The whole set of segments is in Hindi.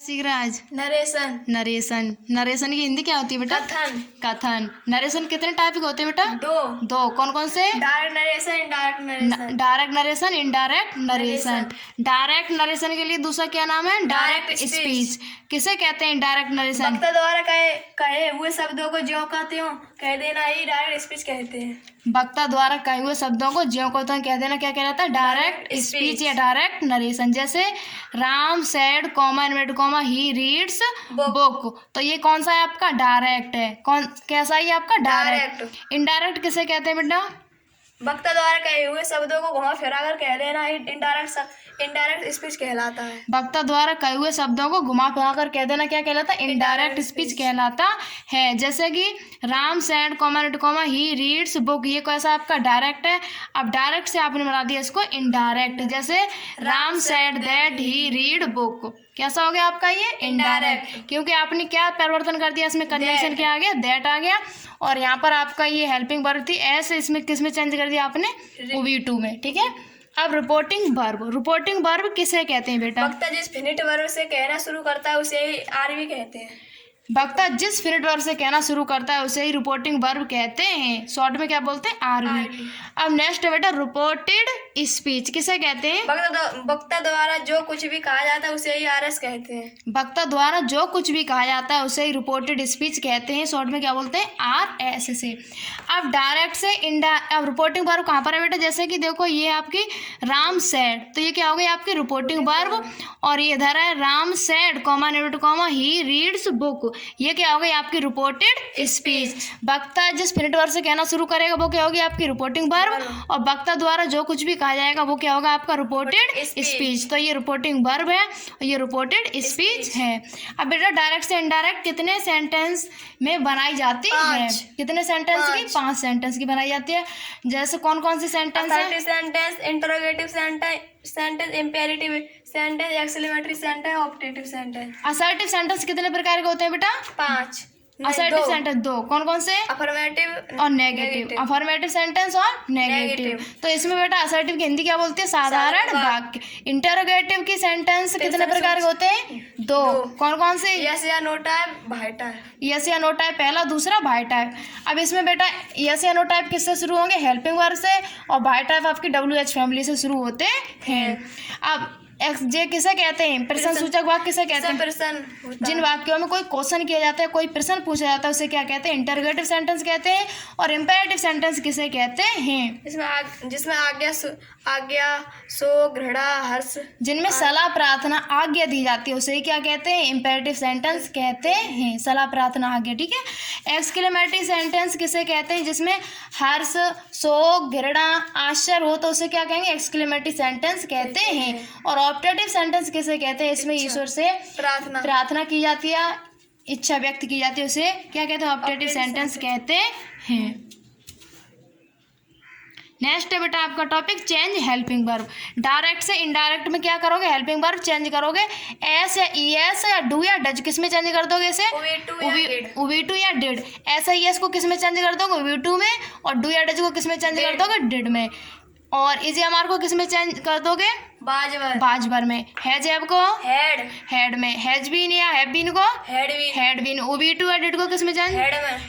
सीख रहा आज नरेशन। नरेशन। नरेशन की हिंदी क्या होती है बेटा? कथन। कथन। नरेशन कितने टाइप के होते हैं बेटा? दो। कौन कौन से? Direct narration, indirect narration. Direct narration, indirect narration. Direct narration के लिए दूसरा क्या नाम है? Direct speech. किसे कहते हैं डायरेक्ट नरेशन? वक्ता द्वारा कहे हुए शब्दों को ज्यों कहते हो कह देना ही डायरेक्ट स्पीच कहते हैं। वक्ता द्वारा कहे हुए शब्दों को ज्यों को त्यों कह देना क्या कहलाता है? डायरेक्ट स्पीच या डायरेक्ट नरेशन। जैसे Ram said comma inverted comma he reads book, तो ये कौन सा है आपका? डायरेक्ट है। कौन कैसा है आपका? डायरेक्ट। इनडायरेक्ट किसे कहते हैं बेटा? वक्ता द्वारा कहे हुए शब्दों को घुमा फिरा कर कह देना ही इनडायरेक्ट स्पीच कहलाता है। वक्ता द्वारा कहे हुए शब्दों को घुमा फिरा कर कह देना क्या कहलाता है? इनडायरेक्ट स्पीच कहलाता है। जैसे कि Ram said comma he reads book, ये कैसा आपका? डायरेक्ट है। अब डायरेक्ट से आपने बना दिया इसको इनडायरेक्ट। जैसे Ram said that he read book, कैसा हो गया आपका? ये इनडायरेक्ट, क्योंकि आपने क्या परिवर्तन कर दिया इसमें? कंजंक्शन क्या आ गया? दैट आ गया। और यहाँ पर आपका ये हेल्पिंग वर्ब थी एस, इसमें किस में चेंज कर दिया आपने? OV2 में। ठीक है। अब रिपोर्टिंग वर्ब। रिपोर्टिंग वर्ब किसे कहते हैं बेटा? वक्ता जिस फिनिट वर्ब से कहना शुरू करता है उसे ही आरवी कहते हैं। वक्ता जिस फिनिट वर्ब से कहना शुरू करता है उसे ही रिपोर्टिंग वर्ब कहते हैं। शॉर्ट में क्या बोलते हैं? आरवी। अब नेक्स्ट है बेटा रिपोर्टेड स्पीच। किसे कहते हैं? वक्ता द्वारा जो कुछ भी कहा जाता है उसे ही आरएस कहते हैं। वक्ता द्वारा जो कुछ भी कहा जाता है उसे ही रिपोर्टेड स्पीच कहते हैं। शॉर्ट में क्या बोलते हैं? RS से। अब डायरेक्ट से अब रिपोर्टिंग वर्ब कहाँ पर है बेटा? जैसे कि देखो ये आपकी राम सेड, तो ये क्या हो गई आपकी? Reporting verb. और ये इधर है Ram said comma inverted comma he reads book, ये क्या हो गई आपकी? Reported speech. वक्ता जिस फिनिट वर्ब से कहना शुरू करेगा वो क्या होगी? आपकी रिपोर्टिंग वर्ब। और वक्ता द्वारा जो कुछ भी कहा जाएगा वो क्या होगा? आपका रिपोर्टेड स्पीच। तो ये रिपोर्टिंग वर्ब है और ये रिपोर्टेड स्पीच है। अब बेटा डायरेक्ट से इनडायरेक्ट कितने सेंटेंस में बनाई जाती है? कितने सेंटेंस की? 5 सेंटेंस की बनाई जाती है। जैसे कौन कौन सी सेंटेंस है? Sentence, interrogative sentence, imperative sentence, exclamatory sentence, objective sentence. Assertive sentence कितने प्रकार के होते हैं बेटा? 5। Assertive sentence 2। कौन कौन से? अफर्मेटिव और नेगेटिव। अफर्मेटिव सेंटेंस और नेगेटिव। तो इसमें बेटा असर्टिव की हिंदी क्या बोलते हैं? साधारण वाक्य। इंटरोगेटिव की सेंटेंस कितने प्रकार के होते हैं? 2। कौन कौन से? यस या no type, by type. Yes या नो टाइप पहला, दूसरा बाय टाइप। अब इसमें बेटा यस या नो टाइप किससे शुरू होंगे? हेल्पिंग वर्ब से। और बाय टाइप आपकी WH फैमिली से शुरू होते हैं। अब XJ किसे कहते हैं? प्रश्न सूचक वाक्य किसे कहते हैं? जिन वाक्यों में कोई क्वेश्चन किया जाता है, कोई प्रश्न पूछा जाता है उसे क्या कहते हैं? इंटरोगेटिव सेंटेंस कहते हैं। और इंपेरेटिव सेंटेंस किसे कहते हैं? जिसमें आज्ञा सो घृणा हर्ष, जिनमें सलाह प्रार्थना आज्ञा दी जाती है उसे क्या कहते हैं? इंपेरेटिव सेंटेंस कहते हैं। सलाह प्रार्थना आज्ञा। ठीक है। एक्सक्लेमेटरी सेंटेंस किसे कहते हैं? जिसमें हर्ष शोक घृणा आश्चर्य हो तो उसे क्या कहेंगे? एक्सक्लेमेटरी सेंटेंस कहते हैं। और ऑब्जेक्टिव सेंटेंस किसे कहते हैं? इसमें ईश्वर से प्रार्थना की जाती है, इच्छा व्यक्त की जाती है, उसे क्या कहते हैं? ऑब्जेक्टिव सेंटेंस कहते हैं। नेक्स्ट है बेटा आपका topic change helping verb. Direct से इनडायरेक्ट में क्या करोगे? हेल्पिंग वर्ब चेंज करोगे। एस या ES या डू या डज, किस में चेंज कर दोगे इसे? OV2 या डिड। एस या ES को किस में चेंज कर दोगे? OV2 में। और डू या डज को किस में चेंज कर दोगे? डिड में। और इज या को किस में चेंज कर दोगे? बाजवर में। हैज हैव को हेड में। हैज बीन या हैव बीन को हेड बीन। OV2 या डिड को किस में चेंज?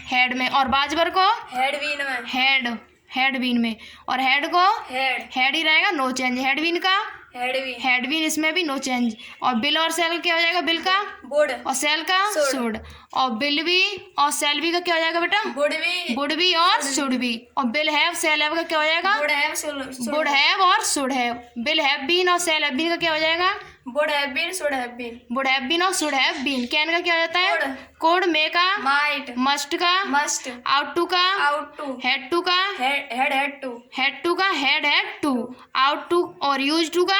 हेड में। और बाजवर को हेड बीन में। और हेड को हेड ही रहेगा, नो चेंज। हेड बीन का हेड बीन, इसमें भी नो चेंज। और बिल और सेल क्या हो जाएगा? बिल का बुड और सेल का शुड। और बिल भी और सेल भी का क्या हो जाएगा बेटा? बुड भी और शुड भी। और बिल हैव सेल हैव का क्या हो जाएगा? बुड हैव और should have. Will have been और सेल हैव बीन का क्या हो जाएगा? Would have been, should have been. Would have been और शुड हैव बीन। कैन का क्या हो जाता है? कोड। मे का माइट। मस्ट का आउट टू का हेड टू का हेड टू का हेड टू आउट टू। और यूज टू का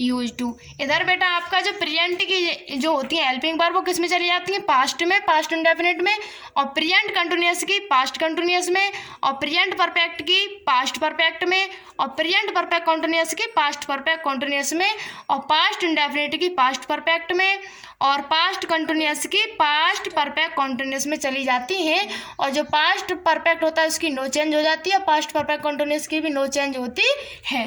यूज टू। इधर बेटा आपका जो प्रेजेंट की जो होती है हेल्पिंग वर्ब वो किस में चली जाती है? पास्ट में, पास्ट इंडेफिनिट में। और प्रेजेंट कंटिन्यूअस की पास्ट कंटिन्यूअस में। और प्रेजेंट परफेक्ट की पास्ट परफेक्ट में। और प्रेजेंट परफेक्ट कंटिन्यूअस की पास्ट परफेक्ट कंटिन्यूअस में। और पास्ट इंडेफिनिट की पास्ट परफेक्ट में। और पास्ट कंटिन्यूअस की पास्ट परफेक्ट कंटिन्यूअस में चली जाती हैं। और जो पास्ट परफेक्ट होता है उसकी नो चेंज हो जाती है। पास्ट परफेक्ट कंटिन्यूअस की भी नो चेंज होती है।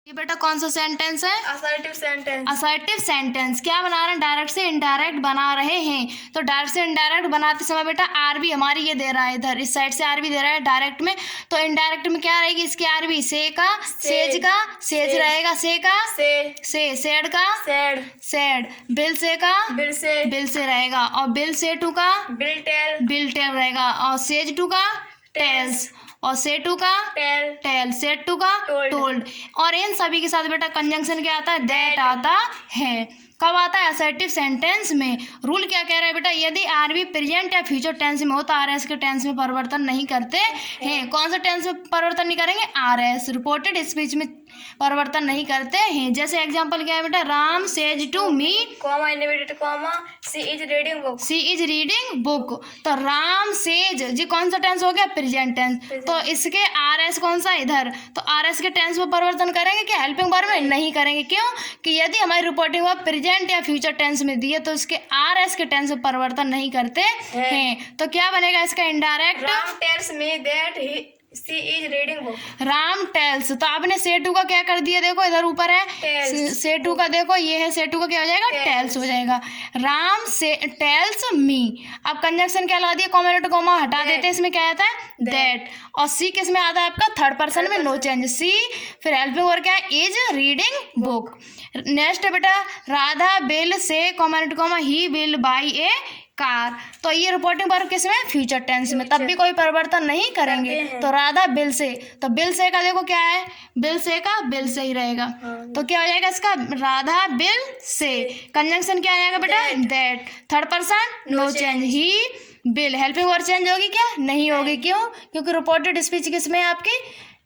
ये बेटा कौन सा सेंटेंस है? Assertive sentence. Assertive sentence. क्या बना रहे हैं? डायरेक्ट से इनडायरेक्ट बना रहे हैं। तो डायरेक्ट से इनडायरेक्ट बनाते समय बेटा आर भी हमारी ये दे रहा है, इधर इस साइड से आर भी दे रहा है डायरेक्ट में, तो इनडायरेक्ट में क्या रहेगी इसकी आर भी? से का सेज का सेज रहेगा, से का से सेड का सेड सेड, बिल से का बिल से रहेगा, और बिल से टू का बिल टेल रहेगा, और सेज टू का टेल्स, और से टू का टेल, सेट टू का टोल्ड। और इन सभी के साथ बेटा कंजंक्शन क्या आता है? दैट आता है। कब आता है? असर्टिव सेंटेंस में। रूल क्या कह रहा है बेटा? यदि आर भी प्रेजेंट या फ्यूचर टेंस में हो तो आर एस के टेंस में परिवर्तन नहीं करते हैं। कौन सा टेंस में परिवर्तन नहीं करेंगे? R S. रिपोर्टेड स्पीच में परिवर्तन नहीं करते हैं। जैसे एग्जांपल क्या है बेटा? Ram says to me comma inverted comma she is reading book. She is reading book. तो राम सेज जी कौन सा टेंस हो गया? Present tense. तो इसके आर एस कौन सा? इधर। तो आर एस के टेंस में परिवर्तन करेंगे क्या? हेल्पिंग वर्ब में नहीं करेंगे। क्यों? कि यदि हमारी रिपोर्टिंग वर्ब प्रेजेंट या फ्यूचर टेंस में दी है तो इसके आर एस के टेंस में परिवर्तन नहीं करते हैं। तो क्या बनेगा इसका? Indirect. Ram tells me that she is reading book. Ram tells. तो आपने से टू का क्या कर दिया? देखो इधर ऊपर है से टू का, देखो ये है से टू का, क्या हो जाएगा? टेल्स हो जाएगा। राम से टेल्स मी। अब कंजंक्शन क्या लगा दिया? कॉमा टू कॉमा हटा देते हैं, इसमें क्या आता है? दैट। और सी किस में आता है आपका? थर्ड पर्सन में, नो चेंज। सी फिर हेल्पिंग वर्ब क्या है? Is reading book. नेक्स्ट है बेटा राधा बिल से comma to comma he will by A car. तो ये रिपोर्टिंग वर्ब किस में? फ्यूचर टेंस में। तब भी कोई परिवर्तन नहीं करेंगे। तो राधा बिल से, तो बिल से का देखो क्या है? बिल से का बिल से ही रहेगा। तो क्या हो जाएगा इसका? राधा बिल से। कंजंक्शन क्या आएगा बेटा? That. Third person no change. He will. Helping verb change होगी क्या? नहीं होगी। क्यों? क्योंकि रिपोर्टेड स्पीच किस में है आपकी?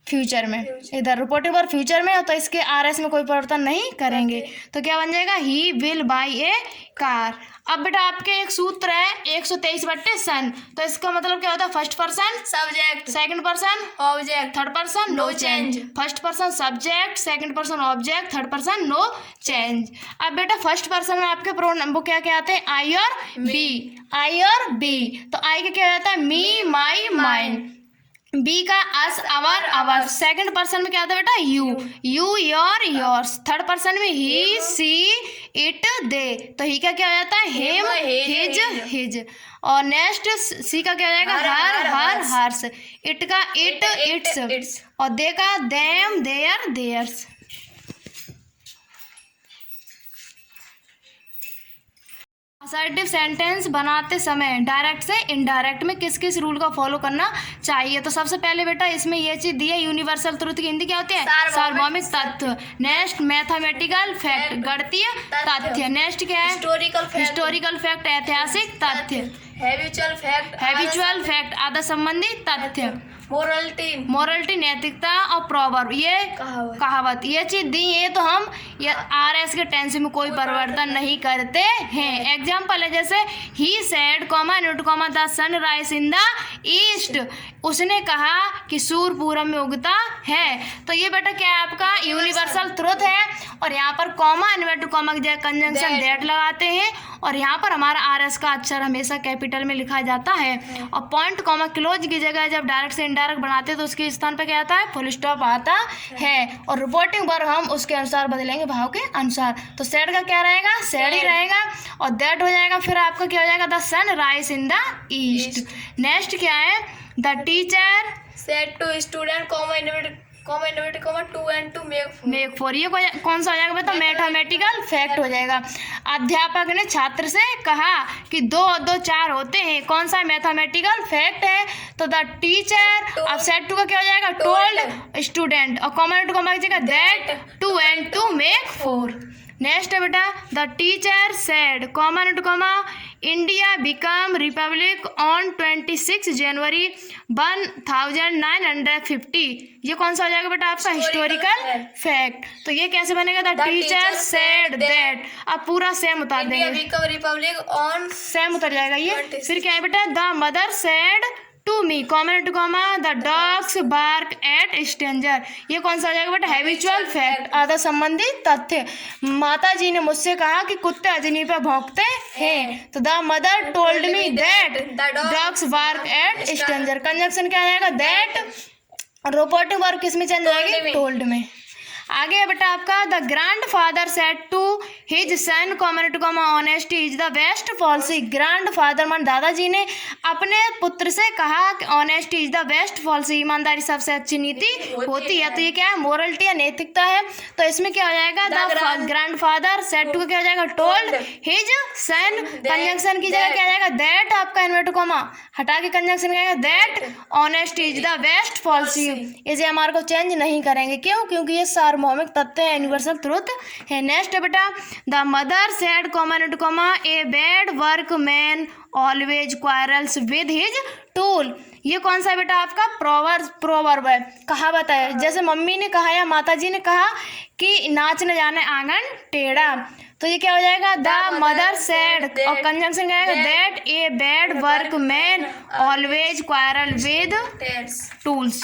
फ्यूचर में। इधर रिपोर्टिंग वर्ब फ्यूचर में है तो इसके आर एस में कोई परिवर्तन नहीं करेंगे। तो क्या बन जाएगा? He will by A car. अब बेटा आपके एक सूत्र है 123/सन। तो इसका मतलब क्या होता है? First person subject, second person object, third person no change. First person subject, second person object, third person no change. अब बेटा फर्स्ट पर्सन में आपके प्रोनाउन वो क्या क्या आते हैं? आई और बी। आई और बी। तो आई का क्या होता है? मी माई माइन। बी का अस अवर अवर। सेकंड पर्सन में क्या आता है बेटा? You you your yours. Third person में ही सी इट दे। तो ही का क्या हो जाता है? Him his his. और नेक्स्ट सी का क्या हो जाएगा? Her her hers. इट का इट इट्स। और दे का them their theirs. Assertive sentence बनाते समय डायरेक्ट से इनडायरेक्ट में किस किस रूल का फॉलो करना चाहिए? तो सबसे पहले बेटा इसमें ये चीज दी है, यूनिवर्सल ट्रुथ की हिंदी क्या होती है? सार्वभौमिक तथ्य। नेक्स्ट मैथमेटिकल फैक्ट, गणितीय तथ्य। नेक्स्ट क्या है? हिस्टोरिकल फैक्ट, ऐतिहासिक तथ्य। हैबिचुअल फैक्ट, आदत संबंधी तथ्य। मोरलिटी नैतिकता, और प्रोवर्ब ये कहावत। ये चीज दी है तो हम आर एस के टेंस में कोई परिवर्तन नहीं करते हैं। एग्जाम्पल है जैसे he said comma note comma the sun rise in the east. उसने कहा कि सूर्य पूरब में उगता है। तो ये बेटा क्या है आपका? यूनिवर्सल ट्रुथ है। और यहाँ पर कॉमा इन्वर्टेड कॉमा की जगह कंजंक्शन दैट लगाते हैं। और यहाँ पर हमारा आर एस का अक्षर हमेशा कैपिटल में लिखा जाता है। और पॉइंट कॉमा क्लोज की जगह जब डायरेक्ट से इनडायरेक्ट बनाते हैं तो उसके स्थान पर क्या आता है? फुल स्टॉप आता है। और रिपोर्टिंग वर्ब हम उसके अनुसार बदलेंगे, भाव के अनुसार। तो सेड का क्या रहेगा? सेड ही रहेगा। और दैट हो जाएगा फिर आपका क्या हो जाएगा? The sun rise in the east. Next क्या है? The teacher said to student comma inverted comma two and two make four. ये कौन सा हो जाएगा बेटा? मैथमेटिकल फैक्ट हो जाएगा। अध्यापक ने छात्र से कहा कि 2 और 2 4 होते हैं। कौन सा मैथमेटिकल फैक्ट है? तो द टीचर। अब सेड टू का क्या हो जाएगा? Told student. और कॉमा टू कॉमा की जगह दैट 2 and 2 make 4। नेक्स्ट है बेटा the teacher said comma to comma India become Republic on 26 जनवरी 1950। ये कौन सा हो जाएगा बेटा आपका? Historical fact. तो ये कैसे बनेगा? The teacher said that. अब पूरा सेम उतार देंगे, रिपब्लिक ऑन सेम उतर जाएगा ये। फिर क्या है बेटा? The mother said to me comma to comma the dogs bark at stranger. ये कौन सा हो जाएगा बेटा? हैबिचुअल फैक्ट, आदत संबंधी तथ्य। माता जी ने मुझसे कहा कि कुत्ते अजनी पे भौंकते हैं। तो the mother told me that dogs bark at stranger. Conjunction क्या आ जाएगा? दैट। रिपोर्टिंग वर्ब किस में चेंज हो जाएगी? टोल्ड में। आगे है बेटा आपका the grandfather said to his son comma honesty is the best policy. Grandfather मान दादाजी ने अपने पुत्र से कहा कि honesty is the best policy, ईमानदारी सबसे अच्छी नीति होती है। तो ये क्या है, मोरलिटी या नैतिकता है। तो इसमें क्या हो जाएगा, the grandfather said to क्या हो जाएगा, टोल्ड हिज सन, कंजंक्शन की जगह क्या आ जाएगा, दैट, आपका इन्वर्टेड कॉमा हटा के कंजंक्शन क्या आएगा, that honesty is the best policy. इसे हमारे को चेंज नहीं करेंगे, क्यों, क्योंकि ये सार्वभौमिक तथ्य है, यूनिवर्सल ट्रुथ है। नेक्स्ट है बेटा the mother said common comma a bad work man always quarrels with his tool. ये कौन सा है बेटा आपका प्रोवर्ब है, कहावत है। जैसे मम्मी ने कहा या माताजी ने कहा कि नाच न जाने आंगन टेढ़ा, तो ये क्या हो जाएगा, द मदर सेड और कंजंक्शन क्या आएगा, that a bad work man always quarrel with tools.